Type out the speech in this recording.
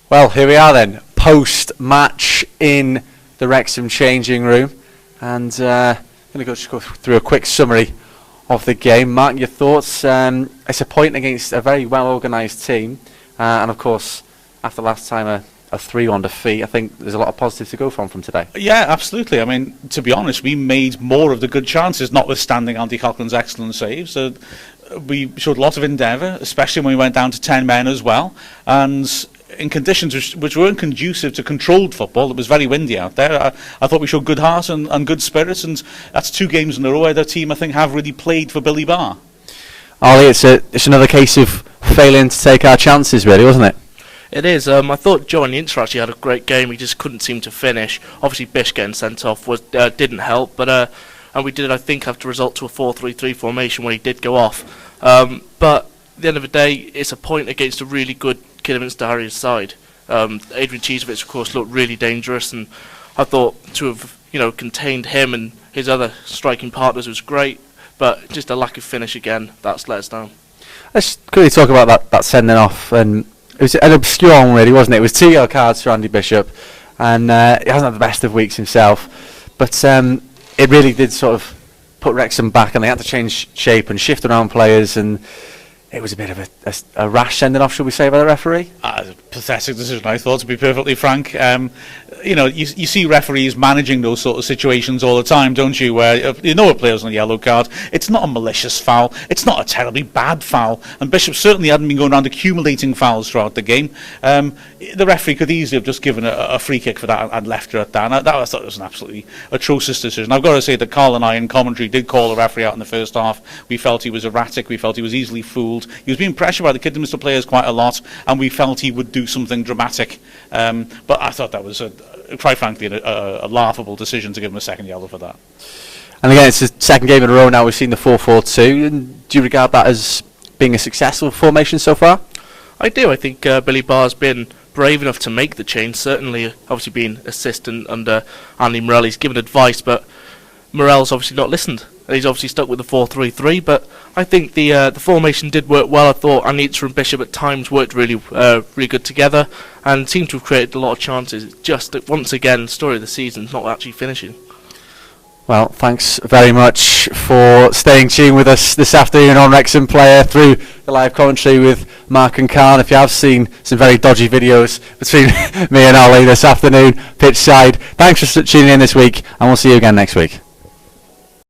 Well, here we are then, post-match in the Wrexham changing room, and I'm going to just go through a quick summary of the game. Mark, your thoughts? It's a point against a very well-organised team, and of course, after last time a 3-1 defeat, I think there's a lot of positives to go from today. Yeah, absolutely. I mean, to be honest, we made more of the good chances, notwithstanding Andy Coughlin's excellent saves. We showed a lot of endeavour, especially when we went down to 10 men as well, and in conditions which weren't conducive to controlled football. It was very windy out there. I thought we showed good heart and good spirits, and that's 2 games in a row where the team, I think, have really played for Billy Barr. Ollie, it's another case of failing to take our chances, really, wasn't it? It is. I thought Joe Inter actually had a great game. He just couldn't seem to finish. Obviously, Bish getting sent off didn't help, but and we did, I think, have to resort to a 4-3-3 formation when he did go off. But at the end of the day, it's a point against a really good Kidderminster Harriers side. Adrian Cheesevich, of course, looked really dangerous, and I thought to have contained him and his other striking partners was great, but just a lack of finish again that's let us down. Let's quickly talk about that sending off, and it was an obscure one, really, wasn't it? It was 2 yellow cards for Andy Bishop, and he hasn't had the best of weeks himself, but it really did sort of put Wrexham back, and they had to change shape and shift around players, and it was a bit of a rash sending off, should we say, by the referee? A pathetic decision, I thought, to be perfectly frank. You see referees managing those sort of situations all the time, don't you, where you know a player's on a yellow card. It's not a malicious foul. It's not a terribly bad foul. And Bishop certainly hadn't been going around accumulating fouls throughout the game. The referee could easily have just given a free kick for that and left her at that. And I thought it was an absolutely atrocious decision. I've got to say that Carl and I in commentary did call the referee out in the first half. We felt he was erratic. We felt he was easily fooled. He was being pressured by the Kidderminster players quite a lot, and we felt he would do something dramatic. But I thought that was, quite frankly, a laughable decision to give him a second yellow for that. And again, it's the second game in a row now we've seen the 4-4-2. And do you regard that as being a successful formation so far? I do. I think Billy Barr's been brave enough to make the change. Certainly, obviously being assistant under Andy Morell, he's given advice, but Morell's obviously not listened. He's obviously stuck with the 4-3-3, but I think the formation did work well. I thought Anita and Bishop at times worked really good together and seemed to have created a lot of chances. It's just that, once again, story of the season, not actually finishing. Well, thanks very much for staying tuned with us this afternoon on Wrexham Player through the live commentary with Mark and Carl. If you have seen some very dodgy videos between me and Ollie this afternoon, pitch side, thanks for tuning in this week, and we'll see you again next week.